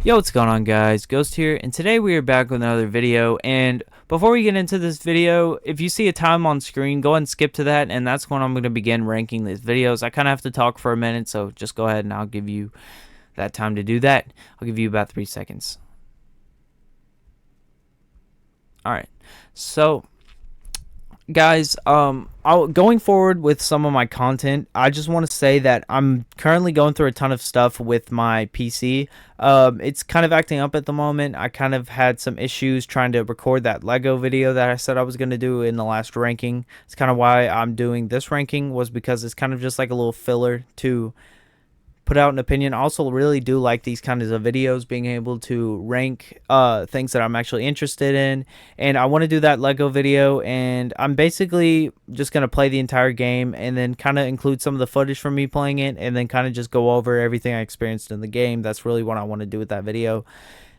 Yo, what's going on, guys? Ghost here, and today we are back with another video. And before we get into this video, if you see a time on screen, go ahead and skip to that, and that's when I'm going to begin ranking these videos. I kind of have to talk for a minute, so just go ahead and I'll give you that time to do that. I'll give you about 3 seconds. Alright, so guys, going forward with some of my content, I just want to say that I'm currently going through a ton of stuff with my PC. It's kind of acting up at the moment. I kind of had some issues trying to record that Lego video that I said I was going to do in the last ranking. It's kind of why I'm doing this ranking, was because it's kind of just like a little filler to put out an opinion. I also really do like these kinds of videos, being able to rank things that I'm actually interested in, and I want to do that Lego video, and I'm basically just going to play the entire game and then kind of include some of the footage from me playing it, and then kind of just go over everything I experienced in the game. That's really what I want to do with that video.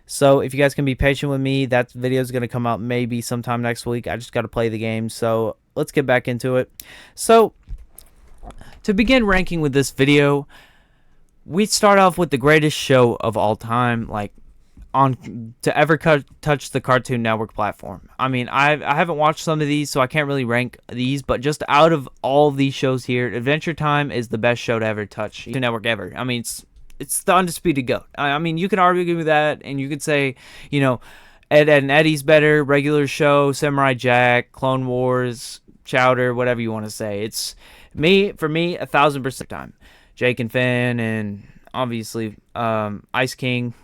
So if you guys can be patient with me, that video is going to come out maybe sometime next week. I just got to play the game, so let's get back into it. So to begin ranking with this video, we start off with the greatest show of all time, like to ever touch the Cartoon Network platform. I mean, I haven't watched some of these, so I can't really rank these, but just out of all these shows here, Adventure Time is the best show to ever touch Cartoon Network ever. I mean, it's the undisputed GOAT. I mean, you can argue with that, and you could say, you know, Ed, Edd n Eddy's better, regular show, Samurai Jack, Clone Wars, Chowder, whatever you want to say. It's for me, 1000% time. Jake and Finn, and obviously Ice King,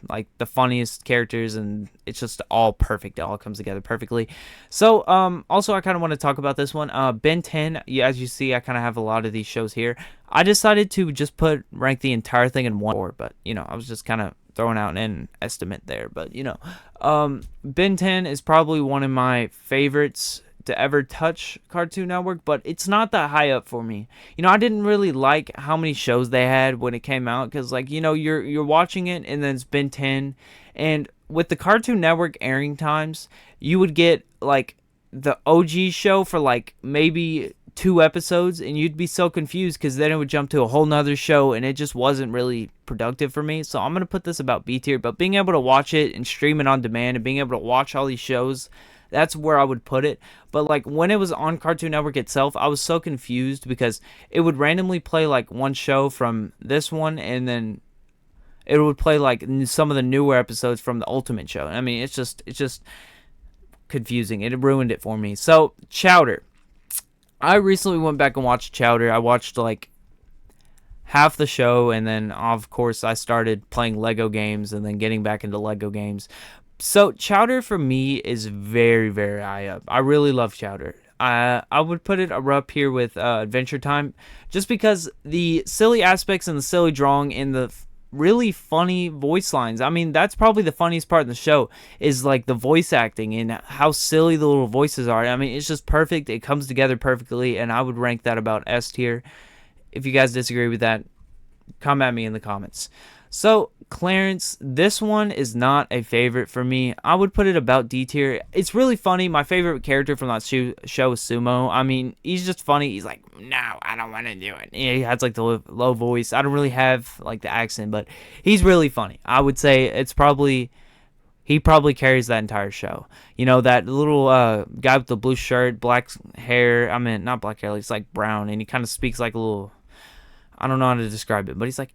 like the funniest characters, and it's just all perfect. It all comes together perfectly. So also I kind of want to talk about this one. Ben 10, as you see, I kind of have a lot of these shows here. I decided to just rank the entire thing in one order, but you know, I was just kind of throwing out an estimate there. But you know, Ben 10 is probably one of my favorites to ever touch Cartoon Network, but it's not that high up for me. You know, I didn't really like how many shows they had when it came out, because like, you know, you're watching it and then it's been 10, and with the Cartoon Network airing times, you would get like the OG show for like maybe 2 episodes, and you'd be so confused because then it would jump to a whole nother show, and it just wasn't really productive for me. So I'm gonna put this about B tier, but being able to watch it and stream it on demand and being able to watch all these shows, that's where I would put it. But like when it was on Cartoon Network itself, I was so confused because it would randomly play like one show from this one, and then it would play like some of the newer episodes from the Ultimate show. I mean, it's just confusing. It ruined it for me. So Chowder, I recently went back and watched Chowder. I watched like half the show, and then of course I started playing Lego games and then getting back into Lego games. So Chowder for me is very, very high up. I really love Chowder. I would put it up here with Adventure Time, just because the silly aspects and the silly drawing and the really funny voice lines. I mean, that's probably the funniest part of the show, is like the voice acting and how silly the little voices are. I mean, it's just perfect. It comes together perfectly, and I would rank that about S tier. If you guys disagree with that, come at me in the comments. So Clarence, this one is not a favorite for me. I would put it about D tier. It's really funny. My favorite character from that show is Sumo. I mean, he's just funny. He's like, no, I don't want to do it. Yeah, he has like the low voice. I don't really have like the accent, but he's really funny. I would say he probably carries that entire show. You know, that little guy with the blue shirt, black hair. I mean, not black hair. He's like brown, and he kind of speaks like a little, I don't know how to describe it, but he's like,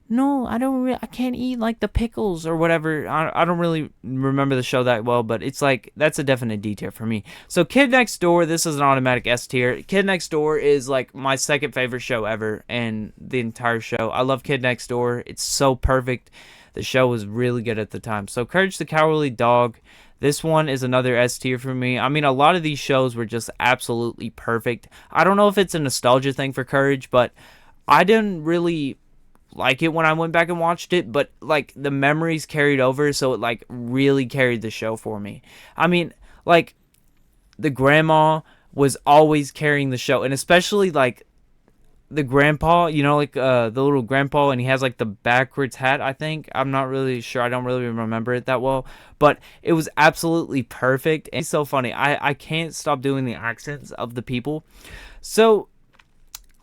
no, I can't eat like the pickles or whatever. I don't really remember the show that well, but it's like, that's a definite D tier for me. So Kid Next Door, this is an automatic S tier. Kid Next Door is like my second favorite show ever, and the entire show. I love Kid Next Door. It's so perfect. The show was really good at the time. So Courage the Cowardly Dog, this one is another S tier for me. I mean, a lot of these shows were just absolutely perfect. I don't know if it's a nostalgia thing for Courage, but I didn't really like it when I went back and watched it, but like the memories carried over, so it like really carried the show for me. I mean, like the grandma was always carrying the show, and especially like the grandpa, you know, like the little grandpa, and he has like the backwards hat, I think. I'm not really sure. I don't really remember it that well, but it was absolutely perfect. And it's so funny. I can't stop doing the accents of the people. So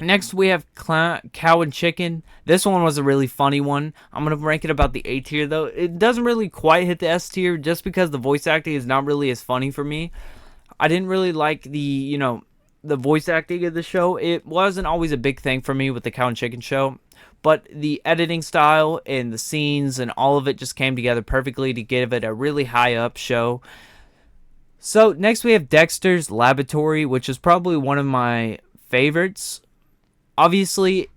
Next, we have Cow and Chicken. This one was a really funny one. I'm going to rank it about the A tier, though. It doesn't really quite hit the S tier just because the voice acting is not really as funny for me. I didn't really like the voice acting of the show. It wasn't always a big thing for me with the Cow and Chicken show. But the editing style and the scenes and all of it just came together perfectly to give it a really high up show. So next we have Dexter's Laboratory, which is probably one of my favorites. Obviously,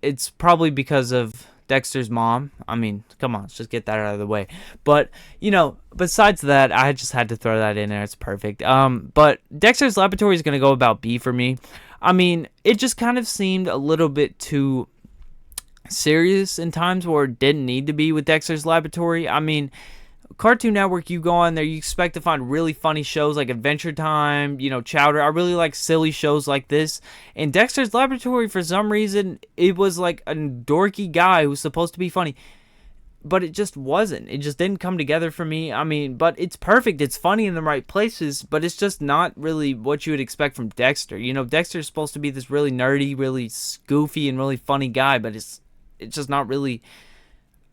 it's probably because of Dexter's mom. I mean, come on, let's just get that out of the way. But, besides that, I just had to throw that in there. It's perfect. But Dexter's Laboratory is going to go about B for me. I mean, it just kind of seemed a little bit too serious in times where it didn't need to be with Dexter's Laboratory. I mean, Cartoon Network, you go on there, you expect to find really funny shows like Adventure Time, Chowder. I really like silly shows like this. And Dexter's Laboratory, for some reason, it was like a dorky guy who's supposed to be funny. But it just wasn't. It just didn't come together for me. I mean, but it's perfect. It's funny in the right places, but it's just not really what you would expect from Dexter. Dexter's supposed to be this really nerdy, really goofy, and really funny guy, but it's just not really.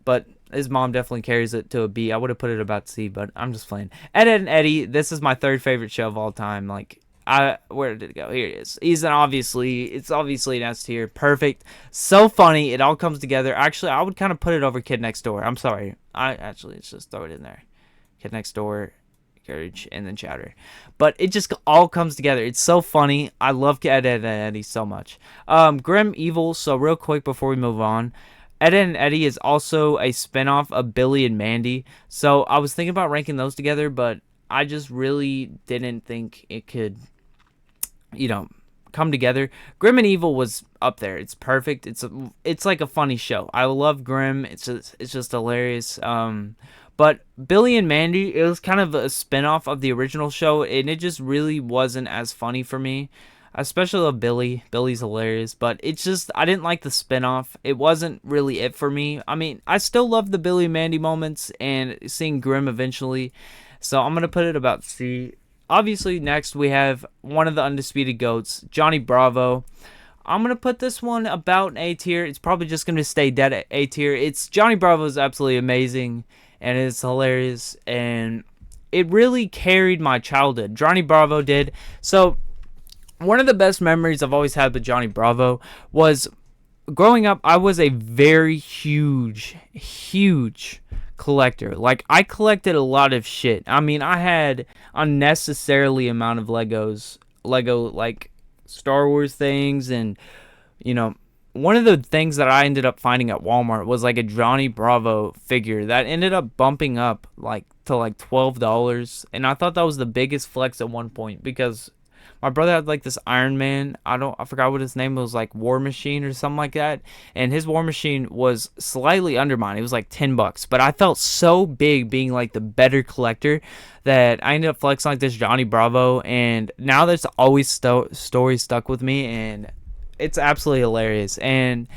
But his mom definitely carries it to a B. I would have put it about C, but I'm just playing. Ed, Edd and Eddy, this is my third favorite show of all time. Where did it go? Here it is. It's obviously an S tier. Perfect. So funny. It all comes together. Actually, I would kind of put it over Kid Next Door. I'm sorry. Let's just throw it in there. Kid Next Door, Courage, and then Chowder. But it just all comes together. It's so funny. I love Ed, Edd and Eddy so much. Grim Evil. So real quick before we move on. Ed, Edd and Eddy is also a spinoff of Billy and Mandy. So I was thinking about ranking those together, but I just really didn't think it could, come together. Grim and Evil was up there. It's perfect. It's like a funny show. I love Grim. It's just hilarious. But Billy and Mandy, it was kind of a spinoff of the original show, and it just really wasn't as funny for me. Especially love Billy. Billy's hilarious, but it's just, I didn't like the spinoff. It wasn't really it for me. I mean, I still love the Billy and Mandy moments and seeing Grimm eventually. So I'm going to put it about C. Obviously, next we have one of the undisputed GOATs, Johnny Bravo. I'm going to put this one about an A tier. It's probably just going to stay dead at A tier. Johnny Bravo is absolutely amazing, and it's hilarious, and it really carried my childhood. Johnny Bravo did. So one of the best memories I've always had with Johnny Bravo was growing up. I was a very huge collector. Like, I collected a lot of shit. I mean, I had unnecessarily amount of Lego like Star Wars things, and one of the things that I ended up finding at Walmart was like a Johnny Bravo figure that ended up bumping up to $12, and I thought that was the biggest flex at one point because my brother had like this Iron Man. I forgot what his name was, like War Machine or something like that. And his War Machine was slightly under mine. It was like $10. But I felt so big being like the better collector that I ended up flexing like this Johnny Bravo. And now there's always story stuck with me, and it's absolutely hilarious. And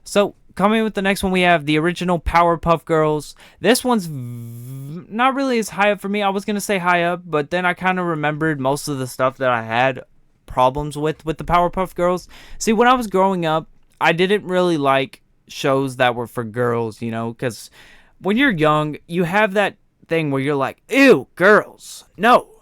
so coming with the next one, we have the original Powerpuff Girls. This one's not really as high up for me. I was going to say high up, but then I kind of remembered most of the stuff that I had problems with the Powerpuff Girls. See, when I was growing up, I didn't really like shows that were for girls, because when you're young, you have that thing where you're like, ew, girls, no.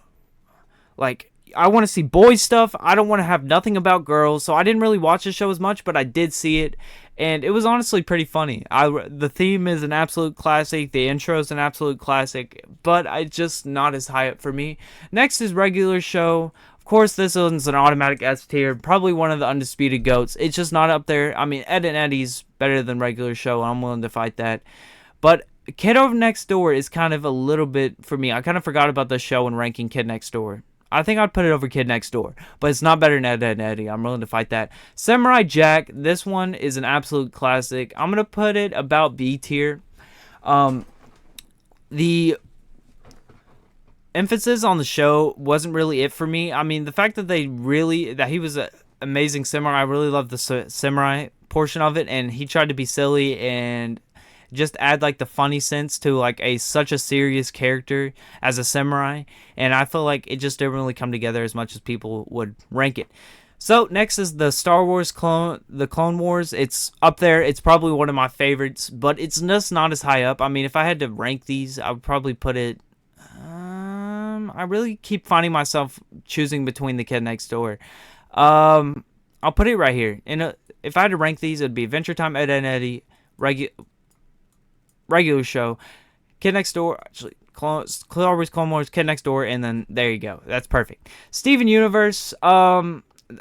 Like, I want to see boys stuff. I don't want to have nothing about girls. So I didn't really watch the show as much, but I did see it, and it was honestly pretty funny. The theme is an absolute classic. The intro is an absolute classic, but it's just not as high up for me. Next is regular show. Of course, this one's an automatic S tier. Probably one of the undisputed GOATs. It's just not up there. I mean, Ed and Eddy's better than regular show. I'm willing to fight that. But Kid Over Next Door is kind of a little bit for me. I kind of forgot about the show when ranking Kid Next Door. I think I'd put it over Kid Next Door, but it's not better than Ed, Edd and Eddy. I'm willing to fight that. Samurai Jack, this one is an absolute classic. I'm going to put it about B tier. The emphasis on the show wasn't really it for me. I mean, the fact that he was an amazing samurai, I really loved the samurai portion of it, and he tried to be silly and just add like the funny sense to like such a serious character as a samurai, and I feel like it just didn't really come together as much as people would rank it. So next is the Star Wars the Clone Wars. It's up there. It's probably one of my favorites, but it's just not as high up. I mean, if I had to rank these, I would probably put it. I really keep finding myself choosing between the Kid Next Door. I'll put it right here. If I had to rank these, it'd be Adventure Time, Ed, and Eddie, regular show, Kid Next Door, actually, Star Wars Clone Wars, Kid Next Door, and then there you go. That's perfect. Steven Universe,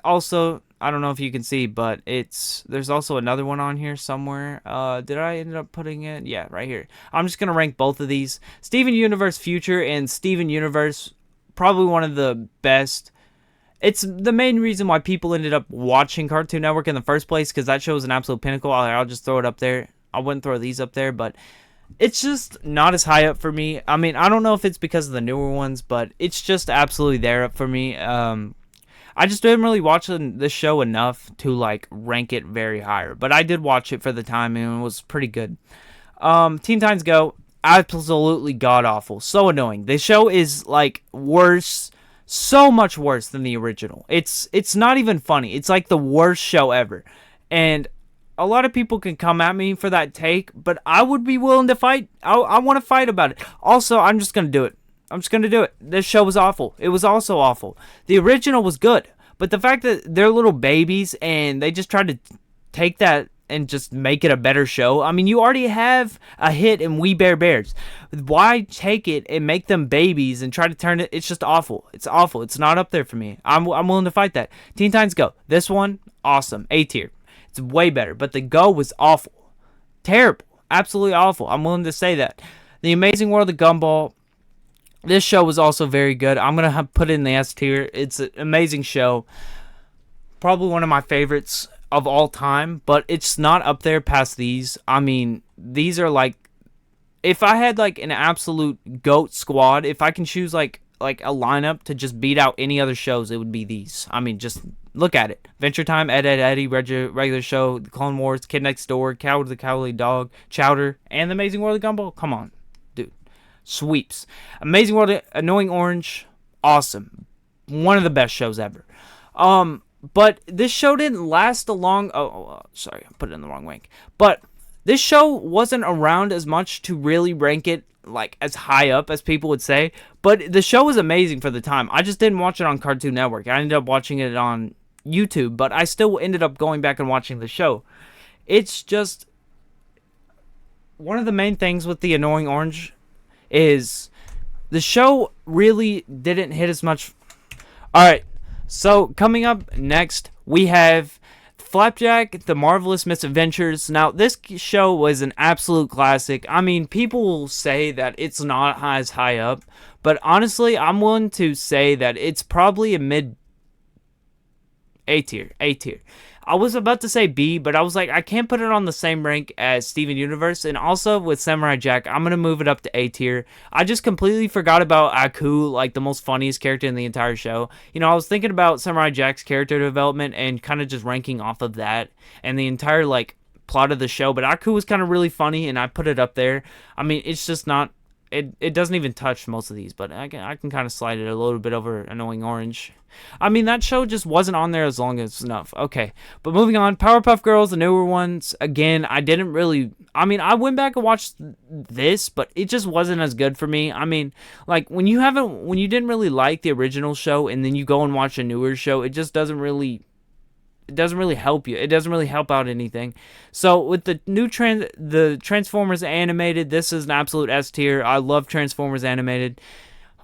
also, I don't know if you can see, but there's also another one on here somewhere. Did I end up putting it? Yeah, right here. I'm just gonna rank both of these. Steven Universe Future and Steven Universe, probably one of the best. It's the main reason why people ended up watching Cartoon Network in the first place, because that show is an absolute pinnacle. I'll just throw it up there. I wouldn't throw these up there, but it's just not as high up for me. I mean, I don't know if it's because of the newer ones, but it's just absolutely there up for me. I just didn't really watch this show enough to like rank it very higher, but I did watch it for the time and it was pretty good. Teen Titans Go, absolutely god awful, so annoying. The show is like worse, so much worse than the original. It's not even funny. It's like the worst show ever, and a lot of people can come at me for that take, but I would be willing to fight. I want to fight about it. Also, I'm just gonna do it. I'm just going to do it. This show was awful. It was also awful. The original was good, but the fact that they're little babies and they just tried to take that and just make it a better show. I mean, you already have a hit in We Bare Bears. Why take it and make them babies and try to turn it? It's just awful. It's awful. It's not up there for me. I'm willing to fight that. Teen Titans Go. This one, awesome. A tier. It's way better, but the Go was awful. Terrible. Absolutely awful. I'm willing to say that. The Amazing World of Gumball. This show was also very good. I'm going to put it in the S tier. It's an amazing show. Probably one of my favorites of all time, but it's not up there past these. I mean, these are like, if I had like an absolute GOAT squad, if I can choose like a lineup to just beat out any other shows, it would be these. I mean, just look at it. Adventure Time, Ed, Ed, Eddie, regular show, The Clone Wars, Kid Next Door, Coward the Cowardly Dog, Chowder, and The Amazing World of Gumball. Come on. Sweeps. Amazing World of Annoying Orange, awesome. One of the best shows ever. But this show didn't last a long... sorry, I put it in the wrong rank. But this show wasn't around as much to really rank it like as high up as people would say. But the show was amazing for the time. I just didn't watch it on Cartoon Network. I ended up watching it on YouTube, but I still ended up going back and watching the show. It's just... one of the main things with the Annoying Orange is the show really didn't hit as much. Alright, so coming up next, we have Flapjack, The Marvelous Misadventures. Now, this show was an absolute classic. I mean, people will say that it's not as high up, but honestly, I'm willing to say that it's probably a mid A tier. I was about to say B, but I was like, I can't put it on the same rank as Steven Universe. And also with Samurai Jack, I'm going to move it up to A tier. I just completely forgot about Aku, like the most funniest character in the entire show. You know, I was thinking about Samurai Jack's character development and kind of just ranking off of that and the entire, like, plot of the show. But Aku was kind of really funny, and I put it up there. I mean, it's just not... It doesn't even touch most of these, but I can kind of slide it a little bit over Annoying Orange. I mean, that show just wasn't on there as long as enough. Okay, but moving on. Powerpuff Girls, the newer ones. Again, I didn't really... I mean, I went back and watched this, but it just wasn't as good for me. I mean, like, when you didn't really like the original show and then you go and watch a newer show, it just doesn't really... It doesn't really help you. It doesn't really help out anything. So with the new the Transformers animated, this is an absolute S tier. I love Transformers animated.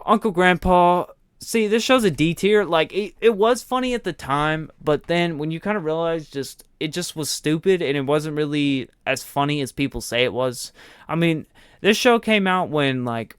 Uncle Grandpa, see, this show's a D tier. Like, it was funny at the time, but then when you kind of realize it just was stupid and it wasn't really as funny as people say it was. I mean, this show came out when, like,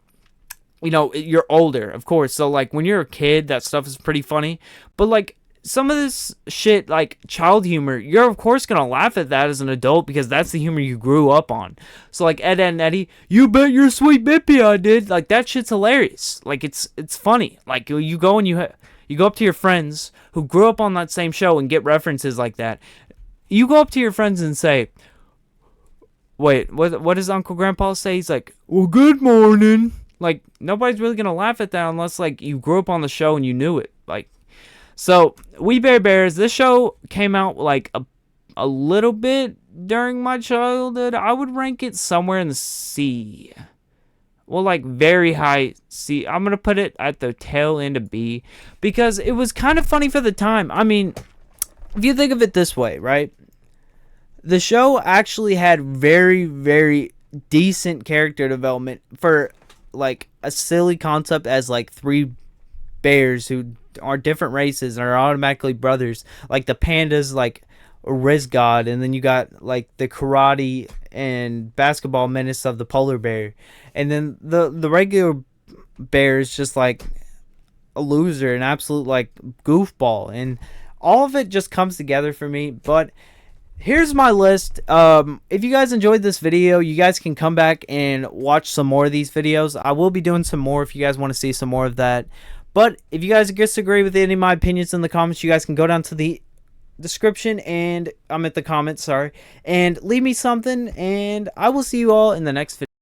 you know, you're older, of course. So, like, when you're a kid, that stuff is pretty funny. But, like, some of this shit, like child humor, you're of course gonna laugh at that as an adult because that's the humor you grew up on. So like Ed, Ed and Eddie, you bet your sweet bippy I did. Like, that shit's hilarious. Like, it's funny. Like, you go and you go up to your friends who grew up on that same show and get references like that. You go up to your friends and say, wait, what does Uncle Grandpa say? He's like, well, good morning. Like, nobody's really gonna laugh at that unless like you grew up on the show and you knew it. Like, So, We Bare Bears, this show came out like a little bit during my childhood. I would rank it somewhere in the C. Well, like very high C. I'm going to put it at the tail end of B because it was kind of funny for the time. I mean, if you think of it this way, right? The show actually had very, very decent character development for like a silly concept as like three bears who are different races and are automatically brothers. Like the pandas, like Riz God, and then you got like the karate and basketball menace of the polar bear, and then the regular bear is just like a loser, an absolute like goofball, and all of it just comes together for me. But here's my list. If you guys enjoyed this video, you guys can come back and watch some more of these videos. I will be doing some more if you guys want to see some more of that. But if you guys disagree with any of my opinions in the comments, you guys can go down to the description and I'm at the comments, sorry, and leave me something, and I will see you all in the next video.